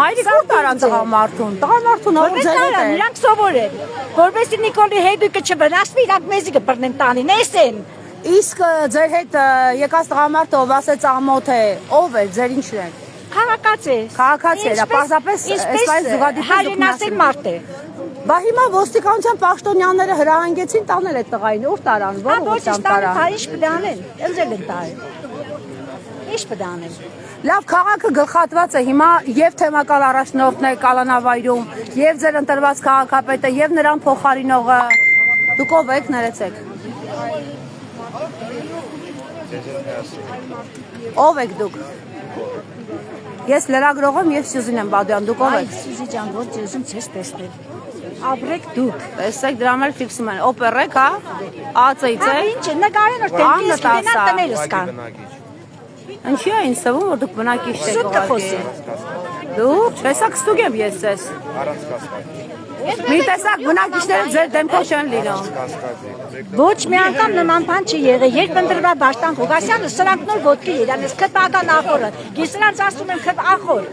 Մայրիկ որ տարան տղամարդուն, տղամարդուն ով ձեր հետ է։ Նրանք սովոր են, որովհետեւ Նիկոլի հետույքը չվնասվի, իրանք մեզի կբռնեն տանին, էս են։ Իսկ ձեր հետ եկած տղամարդը ով ասեց աղմոտ է, ով է, ձեր ինչն է։ Քաղաքաց է։ Քաղաքացի է, պարզապես այսպես զուգադիպ հայրենասեր մարդ է։ Բա հիմա ոստիկանության պաշտոնյաները հրահանգեցին տանել այդ տղային, ուր տարան, որ ուղղությամբ տարան։ Ինչ պդանեն, ընձել են տարել։ Ինչ պդանեն։ Լավ, քաղաքը գլխատված է հիմա եւ թեմակալ առաջնորդն է կալանավայրում, եւ ձեր ընտրված քաղաքապետը, եւ նրան փոխարինողը։ Դուք ով եք, ներեցեք։ Ով եք դուք։ Ես լրագրող եմ եւ Սյուզին եմ Բադյան, դուք ով եք։ Սյուզի ջան, որ ձեզում ցես տեսնել։ Ապրեք դուք։ Տեսեք դրա համար ֆիքսում են։ Օպեր եք, հա։ Ածից է։ Ինչ է, նկարեն որ տենտիս կենան տներս կան։ Ինչի է ինձ թվում, որ դուք բնակիչ եք ուղղակի։ Դուք, տեսակ ստուգ եմ ես ձեզ։ Մի տեսակ բնակիչները ձեր դեմքով չեն լինում։ Ոչ մի անգամ նման բան չի եղել։ Երբ ընտրվա Բաշտան Ղուկասյանը, սրանք նոր ոտքի իրան, ես քտական ախորը։ Ես նրանց ասում եմ քտ ախոր։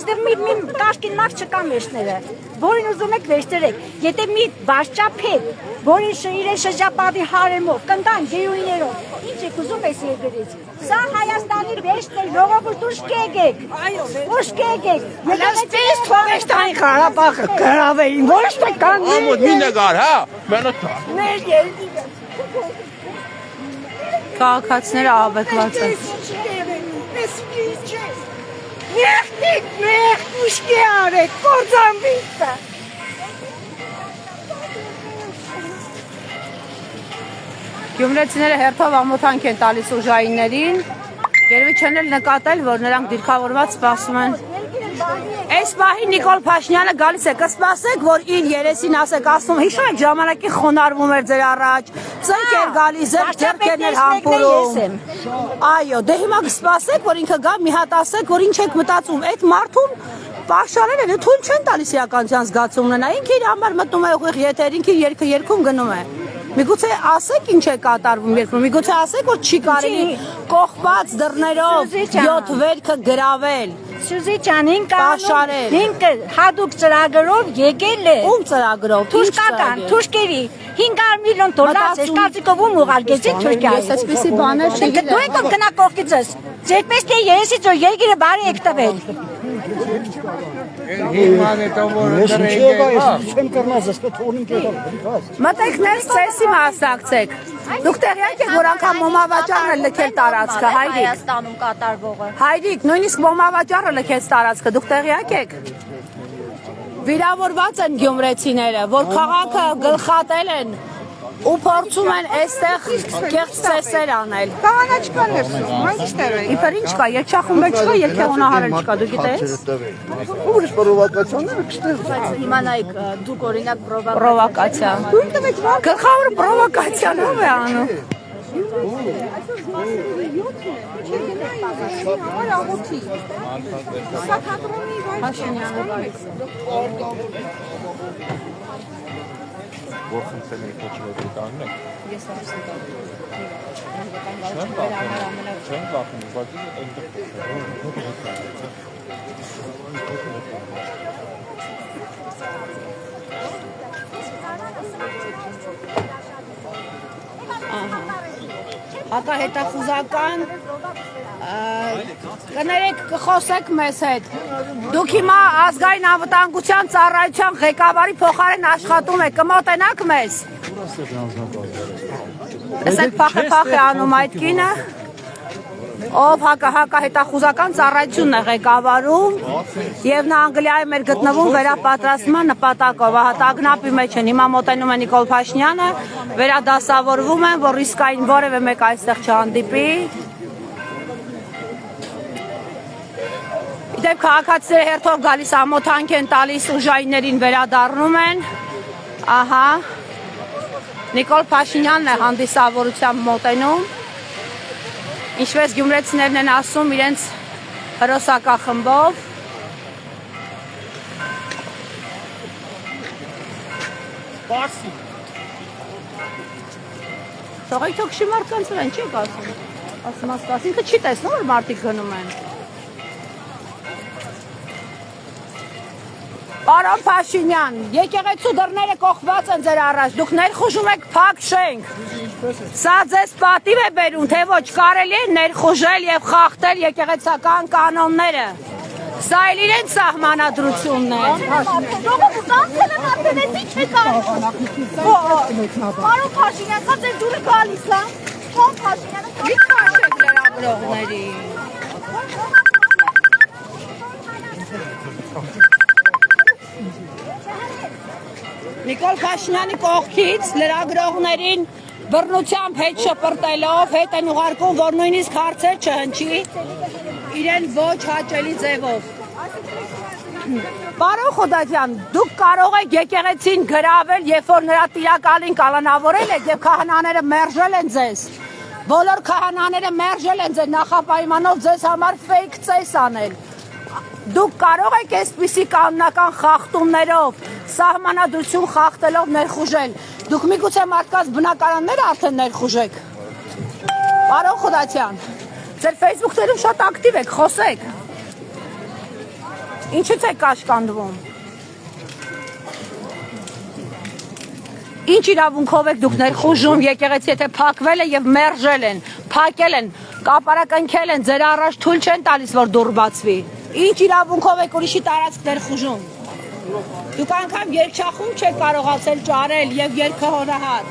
Ստեղ մի կաշկին մարդ չկա մեջները, որին ուզում եք վերցրեք։ Եթե մի բաշճափետ, որին իրեն շրջապատի հարեմով, կնդան գերույներով, ինչ եք ուզում ես երկրից։ Սա Հայաստանի վերջն է, ժողովուրդ ուշք եկեք։ Ուշք եկեք։ Ելանից թողեք տային Ղարաբաղը գրավեին, ոչ թե կան։ Ամոթ մի նկար, հա։ Մենոտ։ Քաղաքացիները ահաբեկված են։ Մեղտիկ, ուշքի արեք, կործանվիստը։ Գյումրեցիները հերթով ամոթանք են տալիս ուժայիններին, երևի չեն էլ նկատել, որ նրանք դիրքավորված սպասում են։ Այս պահին Նիկոլ Փաշինյանը գալիս է, կսպասեք, որ իր երեսին ասեք, ասում, հիշում եք ժամանակի խոնարհվում էր ձեր առաջ, ծնկ էր գալիս, ձեռքերն էր համբուրում։ Այո, դե հիմա կսպասեք, որ ինքը գա, մի հատ ասեք, որ ինչ եք մտածում, այդ մարդուն պաշարել են, թույլ չեն տալիս իրականության զգացում ունենա, ինքը իր համար մտնում է ուղիղ եթեր, ինքը երգը երգում գնում է։ Միգուցե ասեք ինչ է կատարվում երկրում, միգուցե ասեք, որ չի կարելի կողպած դռներով 7 վերքը գրավել։ Սյուզի ջան, ինքը հատուկ ծրագրով եկել է։ Ում ծրագրով։ Թուրքական, թուրքերի 500 միլիոն դոլար կարծիքով ում ուղարկեցին Թուրքիա։ Ես այսպեսի բաներ չգիտեմ։ Դու եք գնա կողքիցս։ Ձերպես թե երեսից որ երկիրը բարի եք տվել։ Մտեք ներս ծեսի մասնակցեք։ Դուք տեղյակ եք, որ անգամ մոմավաճառը լքել տարածքը, հայրիկ։ Հայաստանում կատարվողը։ Հայրիկ, նույնիսկ մոմավաճառը լքեց տարածքը, դուք տեղյակ եք։ Վիրավորված են գյումրեցիները, որ քաղաքը գլխատել են ու փորձում են այստեղ կեղծ ծեսեր անել։ Բանա չկա ներսում, հանգիստ է։ Իբր ինչ կա, երգչախումբեր չկա, երգեհոնահարել չկա, դու գիտես։ Ուրիշ պրովոկացիաները կստեղծեն։ Իմանայիք, դուք օրինակ Պրովոկացիա։ Գլխավոր պրովոկացիան ով է անում։ Որ խնդրել եք ոչինչ տանն եք։ Ես ասում եմ։ Չեմ բախում, բայց այնտեղ Հակահետախուզական կներեք կխոսեք մեզ հետ։ Դուք հիմա ազգային անվտանգության ծառայության ղեկավարի փոխարեն աշխատում եք, կմոտենաք մեզ։ Տեսեք փախ է անում այդ կինը, ով հակահետախուզական ծառայությունն է ղեկավարում եւ նա Անգլիայում էր գտնվում վերապատրաստման նպատակով, տագնապի մեջ են, հիմա մոտենում է Նիկոլ Փաշինյանը, վերադասավորվում են, որ ռիսկային որևէ մեկ այստեղ չհանդիպի։ Դեպ քաղաքացիները հերթով գալիս ամոթանք են տալիս ուժայիններին վերադառնում են, ահա, Նիկոլ Փաշինյանն է հանդիսավորությամբ մոտենում, ինչպես գյումրեցիներն են ասում իրենց հրոսակախմբով, Թողեք թողշի մարդկանց վրան չի ասում։ Ասում ասած, ինքը չի տեսնում որ մարդիկ գնում են։ Պարոն Փաշինյան, եկեղեցու դռները կողված են ձեր առաջ, դուք ներխուժում եք փակ շենք։ Սա ձեզ պատիվ է բերում, թե ոչ կարելի է ներխուժել եւ խախտել եկեղեցական կանոնները։ Սա էլ իրենց սահմանադրությունն է։ Պարոն Փաշինյան, սա ձեր դուրը գալիս է։ Պարոն Փաշինյանը Մի քաշեք լրագրողների։ Նիկոլ Փաշինյանի կողքից լրագրողներին բռնությամբ հետ շպրտելով հետ են ուղարկում, որ նույնիսկ հարցեր չհնչի իրեն ոչ հաճելի ձևով։ Պարոն Խոդադյան, դուք կարող եք եկեղեցին գրավել, երբ որ նրա տիրակալին կալանավորել եք եւ քահանաները մերժել են ձեզ։ Բոլոր քահանաները մերժել են ձեզ նախապայմանով ձեզ համար ֆեյք ծես անել։ Դուք կարող եք այսպիսի կանոնական խախտումներով, սահմանադրություն խախտելով ներխուժել։ Դուք միգուցե մարդկանց բնակարանները արդեն ներխուժեք։ Պարոն Խոդադյան, ձեր Facebook-ներում շատ ակտիվ եք, խոսեք։ Ինչից եք կաշկանդվում։ Ինչ իրավունքով եք դուք ներխուժում եկեղեցի, եթե փակվել է եւ մերժել են, փակել են, կապարակնքել են, ձեր առաջ թույլ չեն տալիս որ դուռ բացվի։ Ինչ իրավունքով եք ուրիշի տարածք ներխուժում։ Դուք անգամ երկչախում չեք կարողացել ճարել եւ երկհորահար։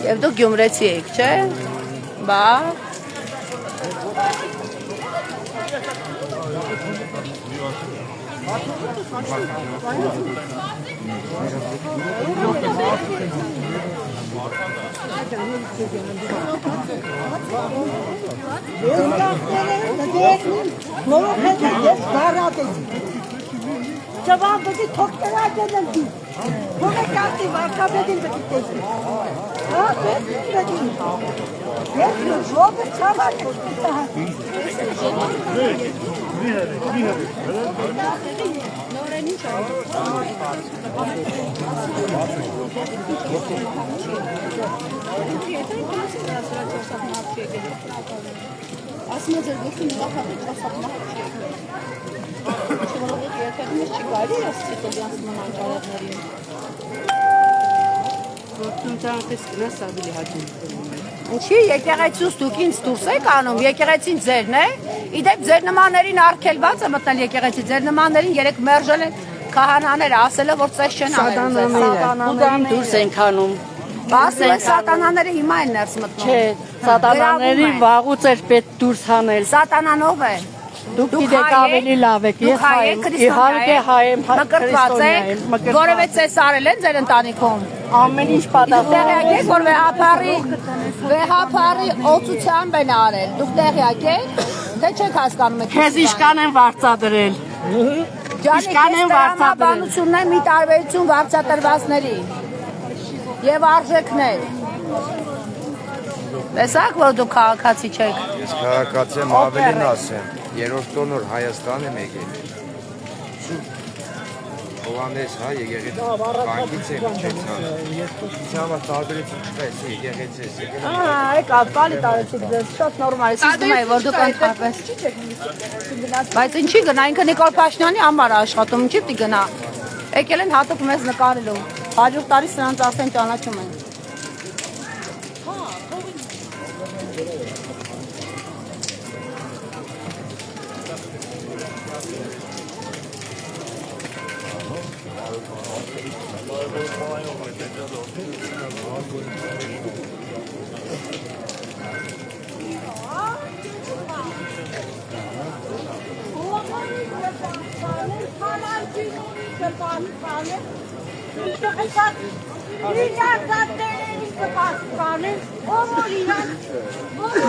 Եվ դուք գյումրեցի եք, չէ՞։ Բա։ Cevap dedi, toklara dedim. Buna geldi, marka dedim dedi. Ha, dedim. Dedim, yolda çavar Ասում եմ դուք նվախապետ ասապնահաճ Չորողի չի կարի ասցի դասման անջարեղներին։ Որտունտանքս գնաս ավելի հաճին։ Ինչի եկեղեցուց դուք ինձ դուրս եք անում, եկեղեցին ձերն է։ Իդեպ ձեր նմաններին արգելված է մտնել եկեղեցի, ձեր նմաններին երեք մերժել են քահանաները, ասելով որ ծես չեն անել։ Սատանաներին դուրս ենք անում։ Ասում են սատանաները հիմա են ներս մտնում։ Չէ, սատանաների վաղուց էր պետք դուրս հանել։ Սատանանով է։ Դուք գիտեք ավելի լավ եք, ես հայ եմ, իհարկե հայ եմ, մկրտված եք, որևէ ծես արել են ձեր ընտանիքում։ Ամեն ինչ պատասխան։ Տեղյակ եք, որ վեհապարի օծությամբ են արել։ Դուք տեղյակ եք, թե չեք հասկանում եք։ Քեզ իշքան են վարձատրել։ Իշքան են վարձատրել։ Մի տարբերություն վարձատրվածների եւ արժեքներ։ Տեսակ, որ դուք քաղաքացի չեք։ Ես քաղաքացի եմ, ավելին ասեմ, երրորդ տոնոր Հայաստան եմ եկել։ Հովանես, հա, եկեղեցի բանկից եմ չեցան։ Ինձ համար տարբերություն չկա, ես եկեղեցի ես եկել եմ։ Եկավ, կալի տարեցիք ձեզ, շատ նորմալ է, սիստում է, որ դուք ընդհանրապես։ Բայց ինչի գնա, ինքը Նիկոլ Փաշինյանի համար աշխատում, ինչի պիտի գնա։ Եկել են հատուկ մեզ նկարելու, 100 տարի սրանց արդեն ճանաչում են։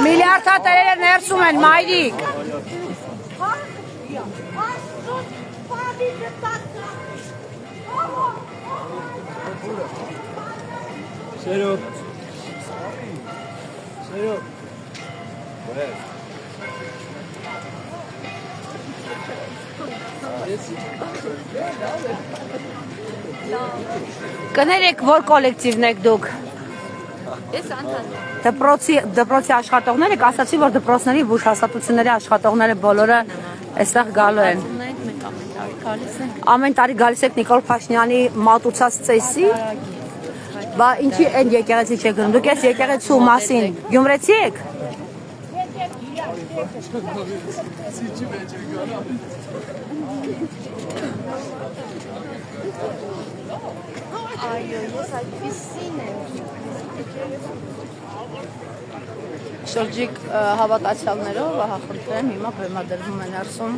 Միլիարդատերերը ներսում են, մայրիկ։ Serok. Serok. Yes. Կներեք, որ կոլեկտիվն եք դուք։ Դպրոցի աշխատողները ասացի, որ դպրոցների բուժ հաստատությունների աշխատողները բոլորը այստեղ գալու են։ Ամեն տարի գալիս եք Նիկոլ Փաշինյանի մատուցած ծեսի։ Բա ինչի են եկեղեցի չեք գնում։ Դուք ես եկեղեցու մասին գյումրեցի եք։ Շրջիկ հավատացյալներով հախնդրեմ, հիմա բեմադրվում են ներսում։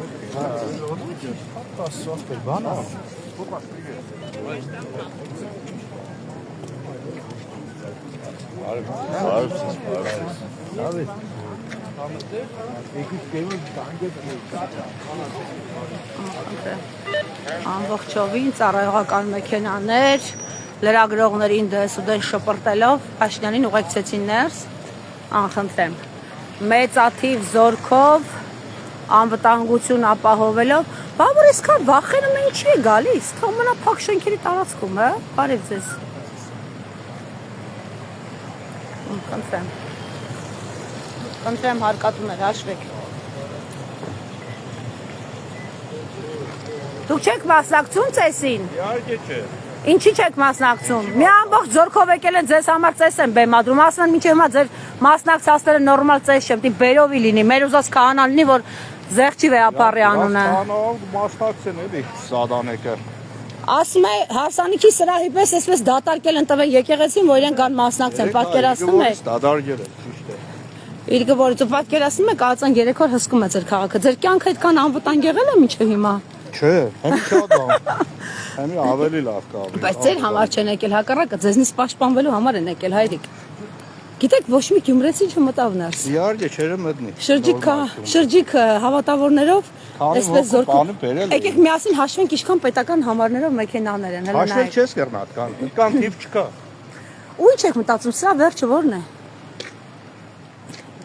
Ամբողջովին ծառայողական մեքենաներ, լրագրողներին դեսուդեն շպրտելով Փաշինյանին ուղեկցեցին ներս, անխնդրեմ, մեծաթիվ զորքով, անվտանգություն ապահովելով, բա որ այսքան վախենում են ինչի է գալիս, թող մնա փակ շենքերի տարածքում, հա, բարև ձեզ։ Խնդրեմ հարկատուներ, հաշվեք։ Դուք չեք մասնակցում ծեսին։ Իհարկե չէ։ Ինչի չեք մասնակցում։ Մի ամբողջ զորքով եկել են ձեզ համար ծես են բեմադրում, ասում են մինչև հիմա ձեր մասնակցածները նորմալ ծես չեմ, դի բերովի լինի, մեր ուզած քահանան լինի, որ զեղչի վեապարի անունը։ Քահանով մասնակցեն էլի սադանեկը։ Ասում է հարսանիքի սրահի պես այսպես դատարկել են տվել եկեղեցին, որ իրեն կան մասնակցեն, պատկերացնում եք։ Դադարգել է, ճիշտ է։ Իրգը որից ու պատկերացնում եք, ածան 3 օր հսկում է ձեր քաղաքը։ Ձեր կյանքը այդքան անվտանգ եղել է մինչև հիմա։ Չէ, հենց շատ Հեմի ավելի լավ կավի։ Բայց ձեր համար չեն եկել, հակառակը ձեզնից պաշտպանվելու համար են եկել, հայրիկ։ Գիտեք, ոչ մի գյումրեցի չմտավ ներս։ Իհարկե, չերը մտնի։ Շրջիկ հավատավորներով այսպես զորքով։ բերել։ Եկեք միասին հաշվենք ինչքան պետական համարներով մեքենաներ են, հələ Հաշվել չես կերնա այդքան։ Այդքան թիվ չկա։ Ու ինչ եք մտածում, սա վերջը ո՞րն է։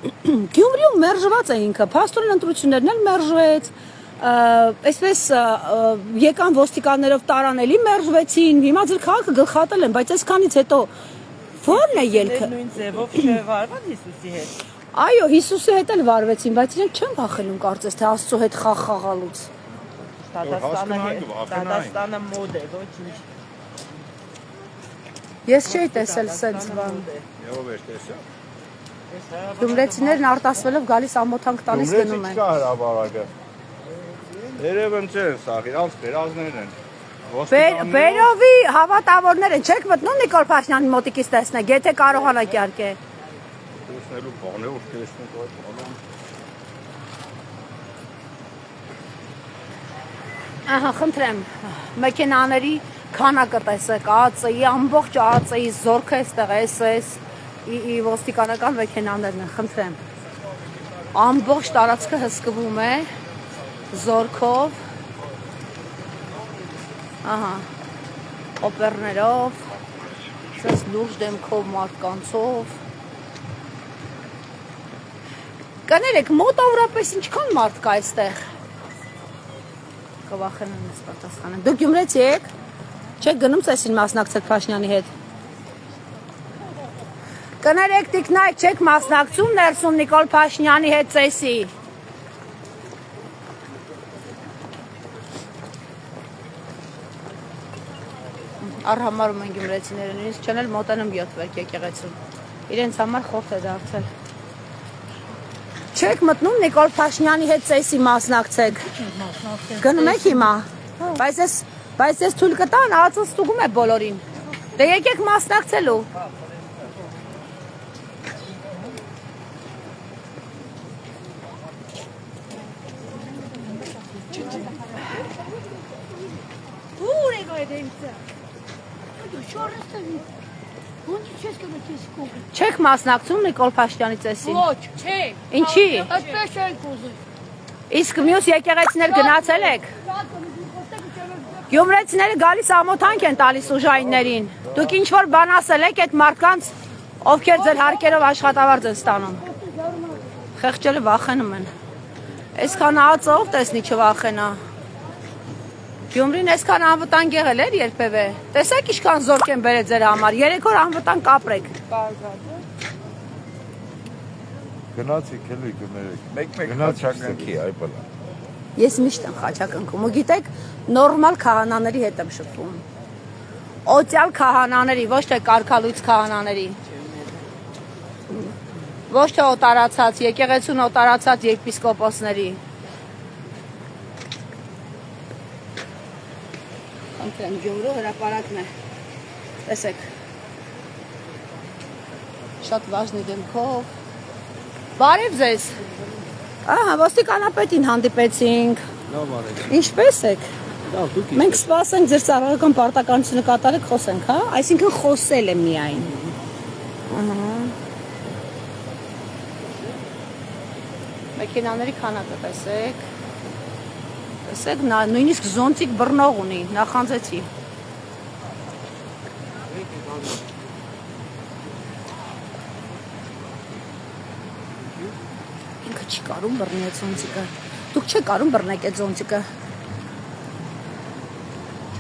Գյումրիում մերժված է ինքը, փաստորեն ընտրություններն էլ մերժվեց։ Այսպես եկան ոստիկաններով տարանելի մերժվեցին, հիմա ձեր քաղաքը գլխատել են, բայց այսքանից հետո ո՞րն է ելքը։ Նույն ձևով չվարված Հիսուսի հետ։ Այո, Հիսուսի հետ էլ վարվեցին, բայց իրենք չեն վախենում կարծես թե Աստծո հետ խաղ խաղալուց։ Դադաստանը մոդ է, ոչինչ։ Ես չէի տեսել սենց բան։ Եվ ով էր տեսա։ Գյումրեցիներն արտասվելով գալիս ամոթանք տալիս գնում են։ Չկա հրաբարակը։ Երևն չեն սաղ, իրանց բերազներ են։ Բերովի հավատավորներ են, չեք մտնում Նիկոլ Փաշինյանի մոտիկից տեսնեք, եթե կարողանաք իհարկե։ Տեսնելու բան է, ով տեսնեք այդ բանը։ Ահա, խնդրեմ, մեքենաների քանակը տեսեք, ԱԱՑ-ի, ամբողջ ԱԱՑ-ի զորքը այստեղ SS ոստիկանական մեքենաներն են, խնդրեմ։ Ամբողջ տարածքը հսկվում է զորքով, ահա, օպերներով, սես լուրջ դեմքով մարդկանցով։ Կներեք, մոտավորապես ինչքան մարդ կա այստեղ։ Կվախենան ես պատասխանեն։ Դուք գյումրեցի եք, չեք գնում ծեսին մասնակցել Փաշինյանի հետ։ Կներեք տիկնայք, չեք մասնակցում ներսում Նիկոլ Փաշինյանի հետ ծեսի։ Արհամարում են գյումրեցիները, նույնիսկ չեն էլ մոտենում 7 վայրկյան եկեղեցուն։ Իրենց համար խորթ է դարձել։ Չեք մտնում Նիկոլ Փաշինյանի հետ ծեսի մասնակցեք։ Գնում եք հիմա։ Բայց ես թույլ կտան, ԱԱՑ-ը ստուգում է բոլորին։ Դե եկեք մասնակցելու։ Չեք մասնակցում Նիկոլ Փաշինյանի ծեսին։ Ոչ, չէ։ Ինչի։ Այդպես չենք ուզում։ Իսկ մյուս եկեղեցիներ գնացել եք։ Գյումրեցիները գալիս ամոթանք են տալիս ուժայիններին։ Դուք ինչ որ բան ասել եք այդ մարդկանց, ովքեր ձեր հարկերով աշխատավարձ են ստանում։ Խեղճերը վախենում են։ Այսքան ԱԱՑ-ով տեսնի չվախենա։ Գյումրին այսքան անվտանգ եղել էր երբևէ։ Տեսեք ինչքան զորք են բերել ձեր համար։ 3 օր անվտանգ կապրեք։ Գնացիք էլի գներեք։ Մեկ խաչակնքի այ բլա։ Ես միշտ եմ խաչակնքում ու գիտեք նորմալ քահանաների հետ եմ շփվում։ Օտյալ քահանաների, ոչ թե կարգալույց քահանաների։ Ոչ թե օտարացած, եկեղեցուն օտարացած եպիսկոպոսների։ Անկրեմ Գյումրու հրապարակն է։ Տեսեք։ Շատ վազնի դեմքով։ Բարև ձեզ։ Ահա, ոստիկանապետին հանդիպեցինք։ Լավ արեք։ Ինչպե՞ս եք։ Լավ, դուք Մենք սպասենք ձեր ծառայական պարտականությունը կատարեք, խոսենք, հա? Այսինքն խոսել է միայն։ Ահա։ Մեքենաների քանակը տեսեք։ Տեսեք, նույնիսկ զոնտիկ բռնող ունի, նախանձեցի։ Ինքը չի կարում բռնի այդ զոնտիկը։ Դուք չեք կարում բռնեք այդ զոնտիկը։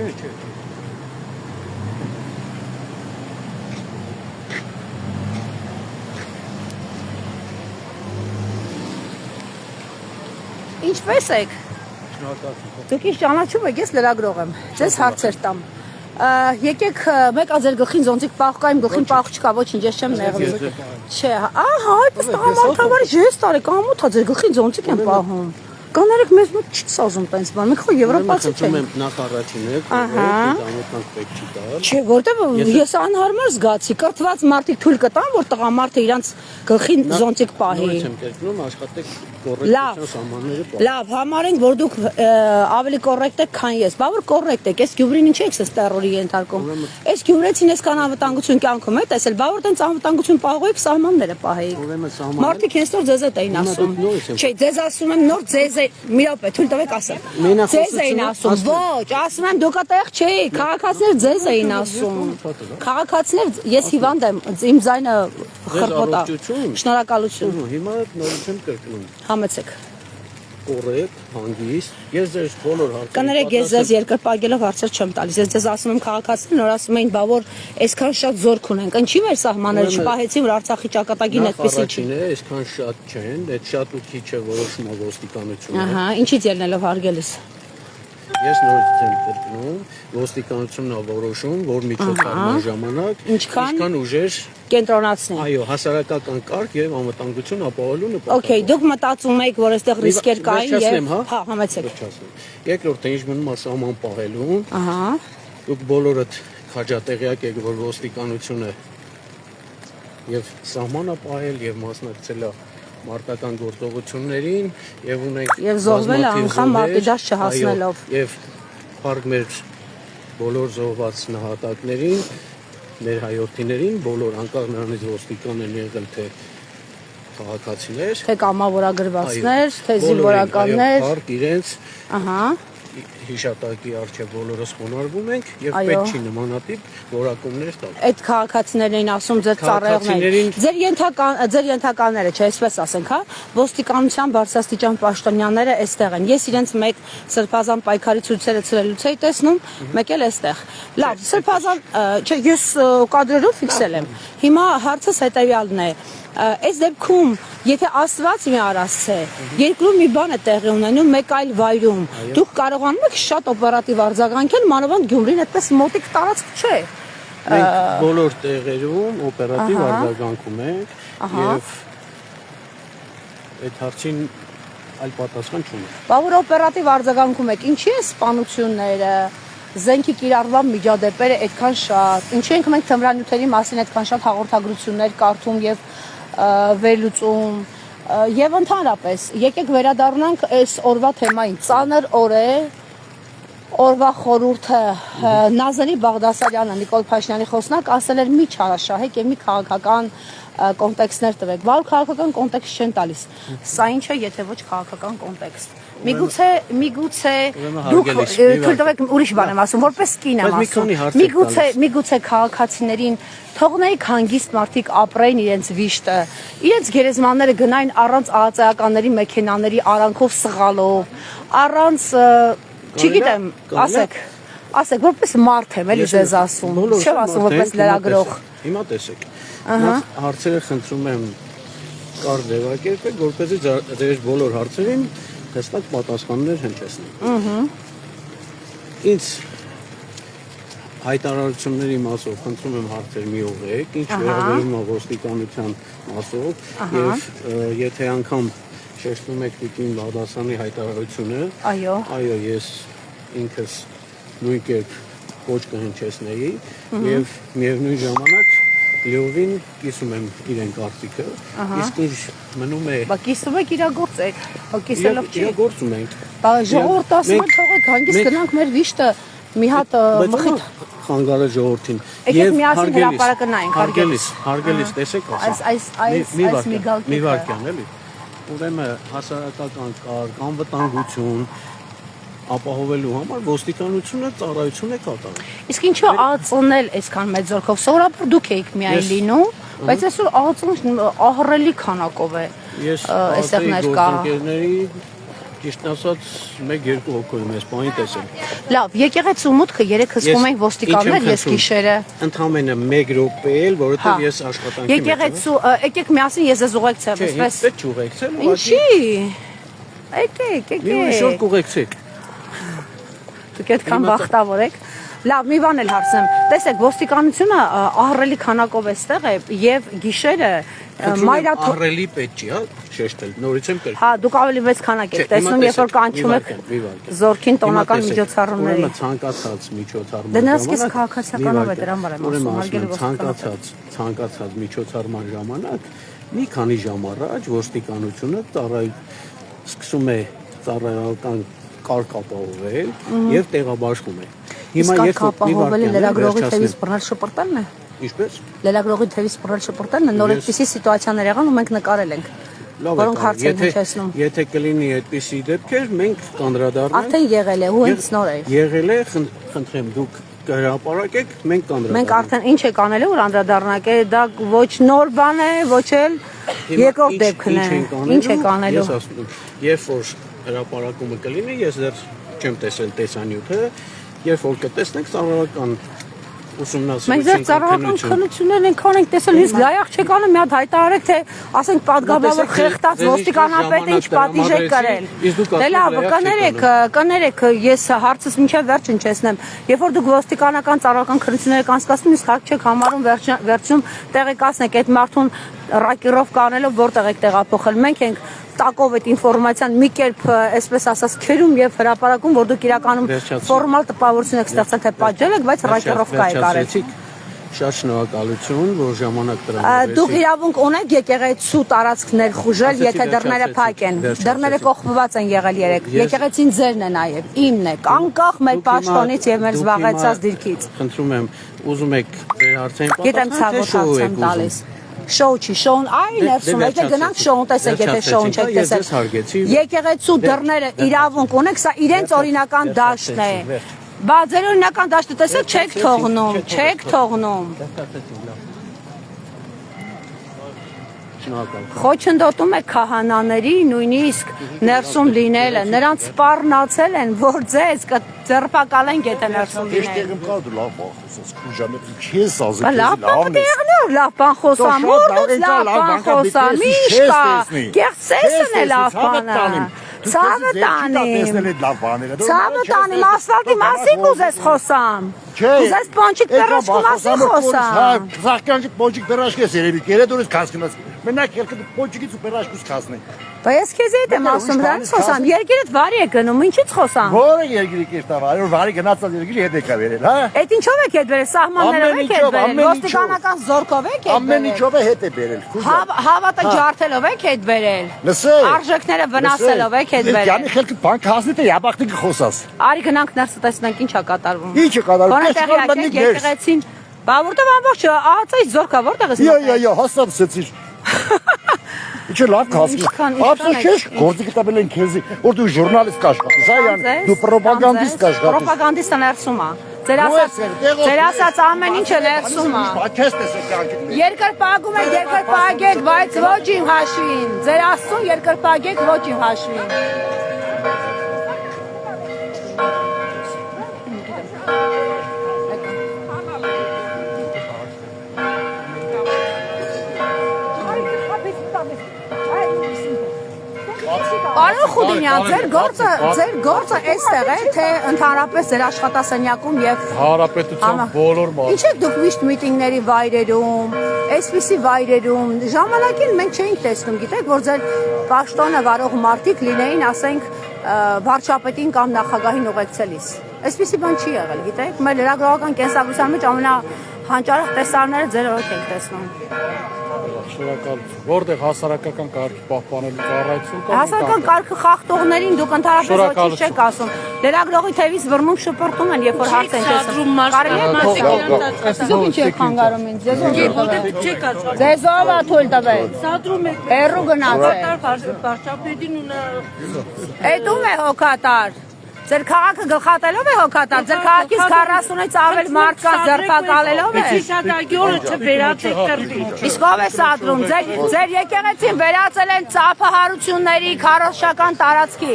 Չէ։ Ինչպե՞ս եք։ Դուք ինչ ճանաչում եք, ես լրագրող եմ։ Ձեզ հարցեր տամ։ Եկեք մեկա ձեր գլխին զոնտիկ պահ կա, իմ գլխին պահ չկա, ոչինչ, ես չեմ նեղել։ Չէ, ահա, այդպես տղամարդավարի ժեստ արեք, ամոթա ձեր գլխին զոնտիկ են պահում։ Կաներեք մեզ մոտ չի սազում տենց բան, մենք խո եվրոպացի չենք։ Եմ նախ առաջին եք, ամոթանք պետք չի տալ։ Չէ, որտեվ ես անհարմար զգացի, կրթված մարդիկ թույլ կտան, որ տղամարդը իրանց գլխին զոնտիկ պահի։ Նորից եմ կերտնում, աշխատեք կոռեկտության սահմանները պահեք։ Լավ, համարենք, որ դուք ավելի կոռեկտ եք, քան ես։ Բա որ կոռեկտ եք, այս Գյումրին ինչ եք սես տերորի ենթարկում։ Այս Գյումրեցին այսքան անվտանգություն կյանքում է տեսել, բա որ տենց անվտանգություն պահողեք, սահմանները պահեիք։ Մարդիկ հենց նոր ձեզ էին ասում։ Չէ, ձեզ ասում եմ նոր ձեզ է, մի րոպե, թույլ տվեք ասեմ։ Ձեզ էին ասում, ոչ, ասում եմ դուք այդտեղ չէիք, քաղաքացիներ ձեզ էին ասում։ Քաղաքացիներ, ես հիվանդ եմ, իմ ձայնը խրպոտ է։ Շնորհակալություն։ Հիմա նորից եմ կրկնում։ Համեցեք։ Կոռեկտ, հանգիստ։ Ես ձեզ բոլոր հարցերին Կներեք, ես ձեզ երկրպագելով հարցեր չեմ տալիս։ Ես ձեզ ասում եմ քաղաքացիներին, որ ասում էին, բա որ այսքան շատ զորք ունենք, ինչի՞ մեր սահմանները չպահեցին, որ Արցախի ճակատագին այդպեսի չի։ Նախարարինը այսքան շատ չեն, այդ շատ ու քիչ է որոշում ոստիկանությունը։ Ահա, ինչից ելնելով հարգելիս։ Ես նորից եմ կրկնում, ոստիկանությունն է որոշում, որ միջոցառման ժամանակ ինչքան ուժեր կենտրոնացնի։ Այո, հասարակական կարգ եւ անվտանգություն ապահովելու նպատակով։ Okay, դուք մտածում եք, որ այստեղ ռիսկեր կային եւ հա, համեցեք։ Երկրորդը ինչ մնում է սահման պահելուն։ Ահա։ Դուք բոլորդ քաջատեղյակ եք, որ ոստիկանությունը եւ սահմանը պահել եւ մասնակցել է մարտական գործողություններին եւ ունենք եւ զոհվել անգամ մարտի չհասնելով եւ փառք մեր բոլոր զոհված նահատակներին, մեր հայրենիներին, բոլոր անկախ նրանից ոստիկան են եղել թե քաղաքացիներ, թե կամավորագրվածներ, թե զինվորականներ, փառք իրենց, ահա, հիշատակի արժե բոլորս խոնարհվում ենք եւ պետք չի նմանատիպ որակումներ տալ։ Այդ քաղաքացիներն էին ասում ձեր ծառայողներին, ձեր ենթականները, չէ, այսպես ասենք, հա, ոստիկանության բարձրաստիճան պաշտոնյաները այստեղ են։ Ես իրենց մեկ սրբազան պայքարի ցույցերը ցրելուց էի տեսնում, մեկ էլ այստեղ։ Լավ, սրբազան, չէ, ես կադրերով ֆիքսել եմ։ Հիմա հարցս հետեւյալն է։ Այս դեպքում, եթե Աստված մի արասցե, երկրում մի բան է տեղի ունենում, մեկ այլ վայրում, դուք կարողանում եք շատ օպերատիվ արձագանքել, մանավանդ Գյումրին այդպես մոտիկ տարածք չէ։ Մենք բոլոր տեղերում օպերատիվ արձագանքում ենք եւ այդ հարցին այլ պատասխան չունենք։ Բա որ օպերատիվ արձագանքում եք, ինչի են սպանությունները, զենքի կիրառման միջադեպերը այդքան շատ, ինչի ենք մենք թմրանյութերի մասին այդքան շատ հաղորդագրություններ կարդում եւ վերլուծում եւ ընդհանրապես եկեք վերադառնանք այս օրվա թեմային ծանր օր է օրվա խորհուրդը Նազանի Բաղդասարյանը Նիկոլ Փաշինյանի խոսնակ ասել էր մի չարաշահեք եւ մի քաղաքական կոնտեքստներ տվեք բալ քաղաքական կոնտեքստ չեն տալիս սա ինչ է եթե ոչ քաղաքական կոնտեքստ միգուցե դուք թույլ տվեք ուրիշ բան եմ ասում որպես կին եմ ասում միգուցե քաղաքացիներին թողնեիք հանգիստ մարդիկ ապրեն իրենց վիշտը իրենց գերեզմանները գնային առանց ԱԱԾ-ականների մեքենաների արանքով սղալով առանց Չգիտեմ, ասեք, որպես մարդ եմ, էլի ձեզ ասում։ Չեմ ասում որպես լրագրող։ Հիմա տեսեք։ Հարցերը խնդրում եմ կար ձևակերպեք, որպեսզի ձեր բոլոր հարցերին հստակ պատասխաններ հնչեցնեմ։ Ինձ հայտարարությունների մասով խնդրում եմ հարցեր մի ուղղեք, ինչ վերաբերում է ոստիկանության մասով, եւ եթե անգամ շեշտում եք Տիկին Բաղդասարյանի հայտարարությունը, այո, ես ինքս նույն կերպ ոչ կհնչեցնեի եւ միևնույն ժամանակ լիովին կիսում եմ իրեն կարծիքը, իսկ ինչ մնում է։ Բա կիսում եք իրագործեք, կիսելով չի։ Իրագործում ենք։ Բա ժողովուրդ ասում է թողեք հանգիստ գնանք մեր վիշտը մի հատ մխիթ խանգարը ժողովրդին եւ միասին հրապարակը նայենք հարգելիս տեսեք այս մի վարքյան էլի ուրեմն հասարակական կարգ անվտանգություն ապահովելու համար ոստիկանությունը ծառայություն է կատարում։ Իսկ ինչու ԱԱԾ-ն էլ այսքան մեծ զորքով սովորաբար դուք եք միայն լինում, բայց այսօր ԱԱԾ-ն ահռելի քանակով է այստեղ ներկա։ Ճիշտ ասած 1-2 հոգով եմ այս բանի տեսել։ Լավ, եկեղեցու մուտքը 3 հսկում ենք ոստիկաններ, ես գիշերը։ Ընդամենը 1 րոպե էլ, որովհետև ես աշխատանքի մեջ եմ։ Եկեղեցու, եկեք միասին ես ձեզ ուղեկցեմ, այսպես։ Պետք չի ուղեկցել։ Ինչի։ Եկեք։ Մի շուտ կուղեկցեք։ Դուք այդքան բախտավոր եք։ Լավ, մի բան էլ հարցնեմ։ Տեսեք, ոստիկանությունը ահռելի քանակով էստեղ է եւ գիշերը մայրաթո ահռելի պետք չի, հա, շեշտել։ Նորից եմ կրկնում։ Հա, դուք ավելի մեծ քանակ եք տեսնում, երբ որ կանչում եք զորքին տոնական միջոցառումների։ Ուրեմն ցանկացած միջոցառման ժամանակ։ Դե նրանց կես քաղաքացիականով է դրան վրա ասում, հարգելի ցանկացած միջոցառման ժամանակ մի քանի ժամ առաջ ոստիկանությունը սկսում է ծառայական կարգ ապահովել եւ տեղաբաշխում է։ Հիմա երբ ապահովել լրագրողի թևից բռնել շպրտելն է։ Ինչպես։ Լրագրողի թևից բռնել շպրտելն է, նոր այդպիսի սիտուացիաներ եղան ու մենք նկարել ենք։ Որոնք հարց են հիշեցնում։ Եթե կլինի այդպիսի դեպքեր, մենք կանդրադառնանք։ Արդեն եղել է, ու հենց նոր է։ Եղել է, խնդրեմ, դուք կհրապարակեք, մենք կանդրադառնանք։ Մենք արդեն ինչ եք անելու, որ անդրադառնանք, դա ոչ նոր բան է, ոչ էլ երկրորդ դեպքն է։ Ինչ եք անելու։ Ես ասում եմ, երբ որ հրապարակումը կլինի, ես դեռ չեմ տեսել տեսանյութը, երբ որ կտեսնենք ծառայական ուսումնասիրություն։ Մենք ձեր ծառայական քննություններն ենք անենք տեսել, իսկ լայախ չեք անում, մի հատ հայտարարեք, թե ասենք պատգամավոր խեղտած ոստիկանապետը ինչ պատիժ է կրել։ Դե լավ, կներեք, ես հարցս մինչև վերջ հնչեցնեմ։ Երբ որ դուք ոստիկանական ծառայական քննություններ եք անցկացնում, իսկ հակ չեք համարում վերջում տեղեկացնեք այդ մարդուն ռակիրով կանելով որտեղ եք տեղափոխել։ Մենք ենք տակով այդ ինֆորմացիան մի կերպ, այսպես ասած, քերում եւ հրապարակում, որ դուք իրականում ֆորմալ տպավորություն եք ստեղծել, թե պատժել եք, բայց ռակերովկա եք արել։ Շատ շնորհակալություն, որ ժամանակ տրամադրեցիք։ Դուք իրավունք ունեք եկեղեցու տարածքներ խուժել, եթե դռները փակ են։ Դռները կողպված են եղել երեք։ Եկեղեցին ձերն է նաեւ, իմն է, անկախ մեր պաշտոնից եւ մեր զբաղեցած դիրքից։ Խնդրում եմ, ուզում եք ձեր հարցերին պատասխանել, գիտեմ ցավոտ հարց եմ տալիս։ Շոու չի, շոուն այ ներսում, եկեք գնանք շոուն տեսեք, եթե շոուն չեք տեսել։ Եկեղեցու դռները իրավունք ունեք, սա իրենց օրինական դաշտն է։ Բա ձեր օրինական դաշտը տեսեք, չեք թողնում։ Խոչընդոտում է քահանաների նույնիսկ ներսում լինելը, նրանց սպառնացել են, որ ձեզ կձերբակալեն, եթե ներսում լինեն։ Լավ բան խոսամ, մորդոց լավ բան խոսամ, ինչ կա, կեղծեսն է լավ բանը, ցավը տանիմ, ասֆալտի մասին կուզես խոսամ, կուզես պոնչիկ պերաշկու մասին խոսամ։ Սաղկանջիկ պոնչիկ պերաշկ ես երևի, կերեդ որից կասկնաս, մենակ երկը պոնչիկից ու պերաշկուս կասնենք։ Բա ես քեզ հետ եմ ասում, դրանից խոսամ, երկիրդ վարի է գնում, ինչից խոսամ։ Որը երկիրի կերտա վարի, որ վարի գնացած երկիրի հետ եկա վերել, հա։ Այդ ինչով եք հետ վերել, սահմաններով եք հետ վերել, ոստիկանական զորքով եք հետ վերել։ Ամեն ինչով է հետ է վերել։ Հավատը ջարդելով եք հետ վերել։ Լսեք։ Արժեքները վնասելով եք հետ վերել։ Յանի խելքը բանկ հասնի թե յաբախտի կխոսաս։ Արի գնանք ներսը տեսնենք ինչ է կատարվում։ Ինչ է կատարվում։ Եկեղեցին։ Բա որտեղ ամբողջ ԱԱԾ-ից զորքա որտեղ ես։ Յո, հաստատեցիր։ Ինչ լավ կասի։ Ապսոս չես գործի կտաբել են քեզի, որ դու ժուրնալիստ կաշխատես, այ դու պրոպագանդիստ կաշխատես։ Պրոպագանդիստը ներսում է։ Ձեր ասած ամեն ինչը ներսում է։ Չես տեսեք անկիտ։ Երկրպագում եք, երկրպագեք, բայց ոչ իմ հաշվին։ Ձեր աստծուն երկրպագեք ոչ իմ հաշվին։ Պարոն Խուդինյան, ձեր գործը այստեղ է, թե ընդհանրապես ձեր աշխատասենյակում եւ Հանրապետության բոլոր Ինչ եք դուք միշտ միտինգների վայրերում, այսպիսի վայրերում, ժամանակին մենք չէինք տեսնում, գիտեք, որ ձեր պաշտոնը վարող մարդիկ լինեին, ասենք, վարչապետին կամ նախագահին ուղեկցելիս։ Այսպիսի բան չի եղել, գիտեք, մեր լրագրողական կենսագրության մեջ ամենահանճարեղ տեսարները ձեր օրոք ենք տեսնում։ Շնորհակալություն։ Որտեղ հասարակական կարգի պահպանելու կառույցում կա։ Հասարակական կարգը խախտողներին դուք ընդհանրապես ոչինչ չեք ասում։ Լրագրողի թևից բռնում շփորտում են, երբ որ հարց են տեսնում։ Կարելի է դուք ինչ եք խանգարում ինձ։ Ձեզով է թույլ տվել։ Սադրում եք Հեռու գնացեք։ վարչապետին ու նա Էդում է հոգատար։ Ձեր քաղաքը գլխատելով է հոգատար։ Ձեր քաղաքից 40-ից ավել մարդկանց ձերբակալելով է։ հիշատակյորը չվերացեք կրվի։ Իսկ ով է սադրում։ Ձեր եկեղեցին վերածել են ծափահարությունների քարոզչական տարածքի։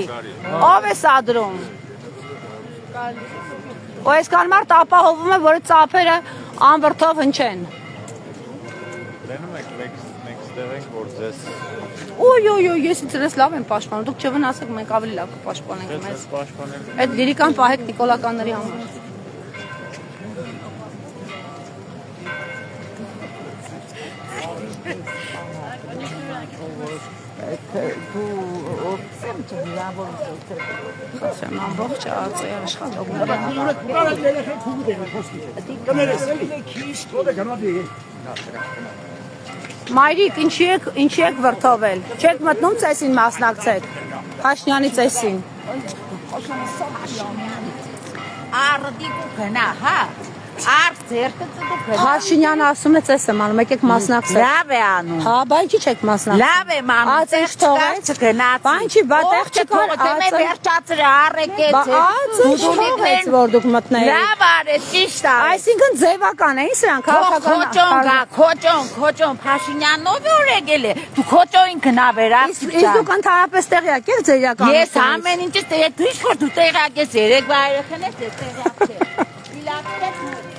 Ով է սադրում։ Ու այսքան մարդ ապահովում է, որ ծափերը անվրդով հնչեն։ Դենում եք մենք ստեղ ենք որ ձեզ Ոյ, ես ինձ լավ եմ պաշտպանում։ Դուք չվնասեք, մենք ավելի լավ կպաշտպանենք մեզ։ Այդ լիրիկան պահեք նիկոլականների համար։ Խնդրեմ ամբողջ ԱԱԾ-ի աշխատողները։ Մայրիկ, ինչի եք վրդովել։ Չեք մտնում ծեսին մասնակցեք։ Փաշինյանի ծեսին։ Արդի կնա, հա։ Արդ ձերքը դուք Փաշինյանը ասում է ծես եմ անում, եկեք մասնակցեք։ լավ է անում։ Հա, բայց ինչի՞ չեք մասնակցում։ Լավ է անում։ Ածեշ թողեց չգնաց։ Բան չի, բա տեղ չկար Դեմե վերջացրը առեկեց։ Ածեշ թողեց, որ դուք մտնեիք։ Լավ արեց, ճիշտ արեց։ Այսինքն ձևական էին սրանք, Քոճոն, Փաշինյանով որ եկել է։ Դու քոճոին գնա վերած։ Իսկ դուք ընդհանրապես տեղյակ եք ձեր իրական։ Ես ամեն ինչը տեղյակ, դու ինչ որ դու տեղյակ ես, երեկվա երեխան ես տեղյակ չէ։ Իլակտեք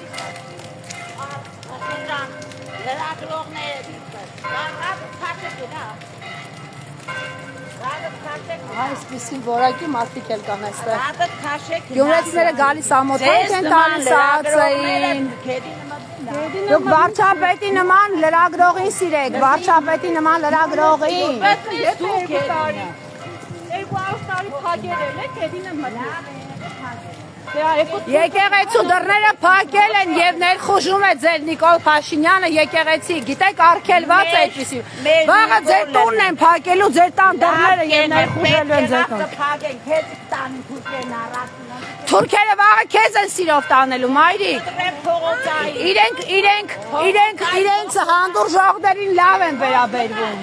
Այսպիսի որակի մարդիկ էլ կան այստեղ։ Գյումրեցիները գալիս ամոթանք են տալիս ԱԱԾ-ին։ Դուք վարչապետի նման լրագրողին սիրեք, վարչապետի նման լրագրողին։ Եկեղեցու դռները փակել են եւ ներխուժում է ձեր Նիկոլ Փաշինյանը եկեղեցի։ Գիտեք, արգելված է այդպեսի։ Վաղը ձեր տունն են փակելու, ձեր տան դռները եւ ներխուժելու են ձեր տուն։ Թուրքերը վաղը քեզ են սիրով տանելու, մայրիկ։ Իրենք հանդուրժողներին լավ են վերաբերվում։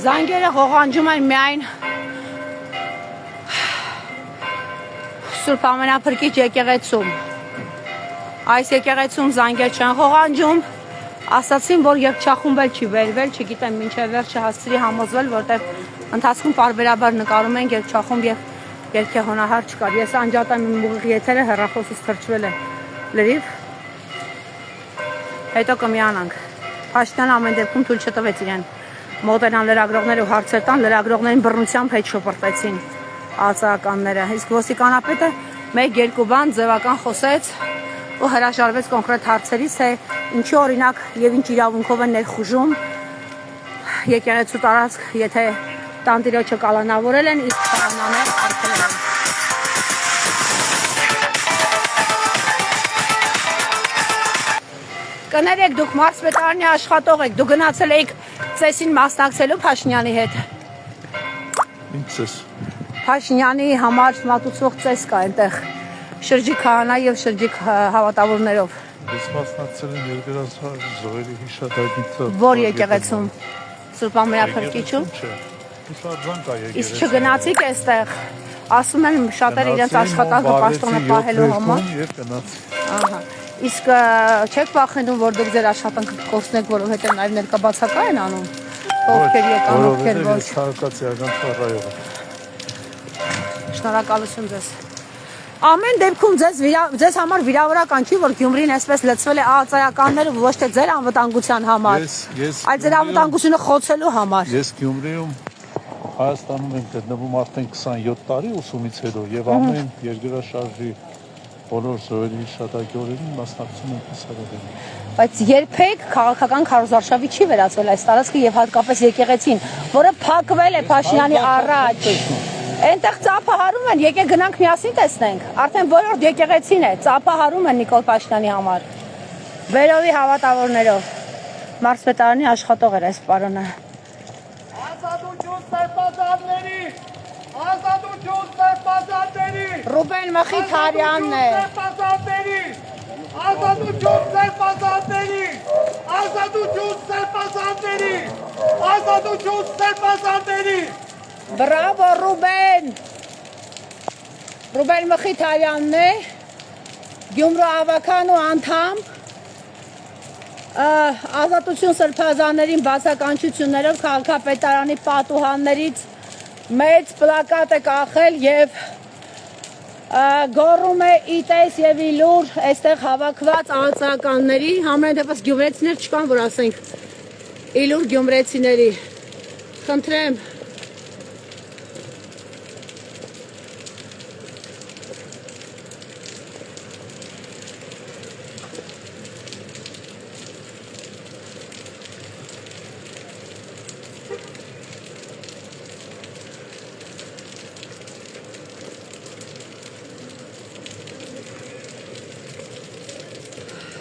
Զանգերը ղողանջում են միայն Սուրբ Ամենափրկիչ եկեղեցում։ Այս եկեղեցում զանգեր չեն ղողանջում։ Ասացին, որ երգչախումբ էլ չի վերվել, չգիտեմ մինչև վերջը հասցրի համոզվել, որտեղ ընթացքում պարբերաբար նկարում են երգչախումբ եւ երգեհոնահար չկար։ Ես անջատեմ իմ ուղիղ եթերը հեռախոսից թրջվել է լրիվ։ Հետո կմիանանք։ Փաշինյանը ամեն դեպքում թույլ չտվեց իրեն մոտենան լրագրողներ ու հարցեր տան, լրագրողներին բռնությամբ հետ շփրտեցին ԱԱԾ-ականները։ Իսկ ոստիկանապետը մեկ-երկու բան ձևական խոսեց ու հրաժարվեց կոնկրետ հարցերից, թե ինչի օրինակ եւ ինչ իրավունքով են ներխուժում եկեղեցու տարածք, եթե տանտիրոջը կալանավորել են, իսկ քահանաները արգելել են։ Կներեք, դուք մարզպետարանի աշխատող եք, դուք գնացել եք ծեսին մասնակցելու Փաշինյանի հետ։ Ինչ ծես։ Փաշինյանի համար մատուցող ծես կա այնտեղ շրջիկ քահանա եւ շրջիկ հավատավորներով։ Ես մասնակցել եմ երկրացար զոհերի հիշատակից։ Որ եկեղեցում Սուրբ Ամենափրկիչում։ Հիշատակ կա եկեղեցի։ Իսկ չգնացիք այստեղ։ Ասում են շատերը իրենց աշխատանքը պաշտոնը պահելու համար։ Եվ գնացի։ Ահա։ Իսկ չեք վախենում, որ դուք ձեր աշխատանքը կորցնեք, որովհետև նաև ներկաբացակա են անում։ Ովքեր եկան, ովքեր ոչ։ Քաղաքացիական ծառայող։ Շնորհակալություն ձեզ։ Ամեն դեպքում ձեզ համար վիրավորական չի, որ Գյումրին այսպես լցվել է ԱԱԾ-ականները ոչ թե ձեր անվտանգության համար, այլ ձեր անվտանգությունը խոցելու համար։ Ես Գյումրիում Հայաստանում եմ գտնվում արդեն 27 տարի ուսումից հետո եւ ամեն երկրաշարժի բոլոր զոհերի հիշատակի մասնակցում եմ կիսարևելին։ Բայց երբեք քաղաքական քարոզարշավի չի վերածվել այս տարածքը եւ հատկապես եկեղեցին, որը փակվել է Փաշինյանի առաջ։ Այնտեղ ծափահարում են, եկեք գնանք միասին տեսնենք։ Արդեն բոլոր եկեղեցին է, ծափահարում են Նիկոլ Փաշինյանի համար։ Բերովի հավատավորներով։ Մարզպետարանի աշխատող էր այս պարոնը։ Ազատություն սրբազանների! Ազատություն սրբազանների! Ռուբեն Մխիթարյանն է։ Ազատություն սրբազանների! Ազատություն սրբազանների! Ազատություն սրբազանների! Բրավո Ռուբեն։ Ռուբեն Մխիթարյանն է, Գյումրու ավականու անդամ, Ազատություն սրբազաններին բացականչություններով քաղաքապետարանի պատուհաններից մեծ պլակատ է կախել եւ գոռում է իտես եւ իլուր այստեղ հավաքված ԱԱԾ-ականների, համեն դեպս գյումրեցիներ չկան, որ ասենք իլուր գյումրեցիների։ Խնդրեմ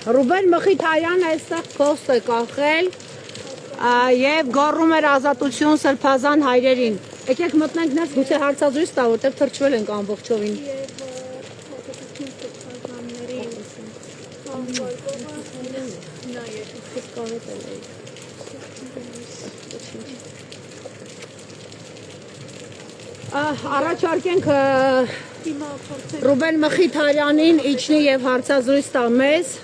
Ռուբեն Մխիթարյանը այստեղ փոստ է կախել եւ գոռում էր ազատություն սրբազան հայրերին։ Եկեք մտնենք ներս, գուցե հարցազրույց տա, որտեղ թրջվել ենք ամբողջովին։ Առաջարկենք Ռուբեն Մխիթարյանին իջնի եւ հարցազրույց տա մեզ։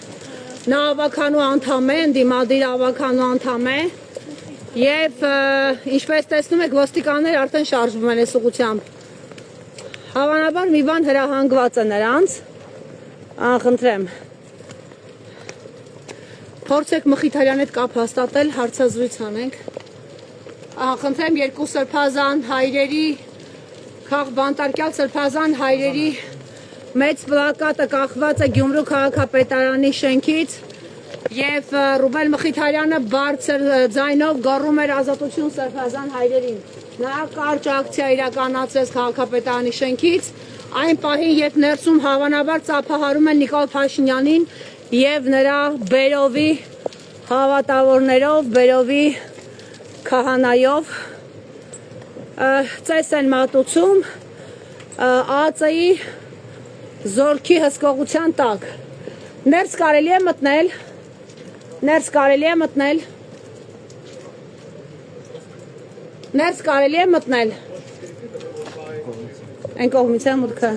Նա ավականու անդամ է, ընդդիմադիր ավականու անդամ է եւ ինչպես տեսնում եք ոստիկանները արդեն շարժվում են այս ուղղությամբ։ Հավանաբար մի բան հրահանգված է նրանց։ Խնդրեմ։ Փորձեք Մխիթարյանի հետ կապ հաստատել, հարցազրույց անենք։ Խնդրեմ երկու սրբազան հայրերի, բանտարկյալ սրբազան հայրերի մեծ պլակատը կախված է Գյումրու քաղաքապետարանի շենքից եւ Ռուբեն Մխիթարյանը բարձր ձայնով գոռում էր ազատություն սրբազան հայրերին։ Նա կարճ ակցիա իրականացրեց քաղաքապետարանի շենքից, այն պահին, երբ ներսում հավանաբար ծափահարում են Նիկոլ Փաշինյանին եւ նրա Բերովի հավատավորներով, Բերովի քահանայով ծես են մատուցում ԱԱԾ-ի զորքի հսկողության տակ։ Ներս կարելի է մտնել։ Ներս կարելի է մտնել։ Ներս կարելի է մտնել։ Այն կողմից է մուտքը։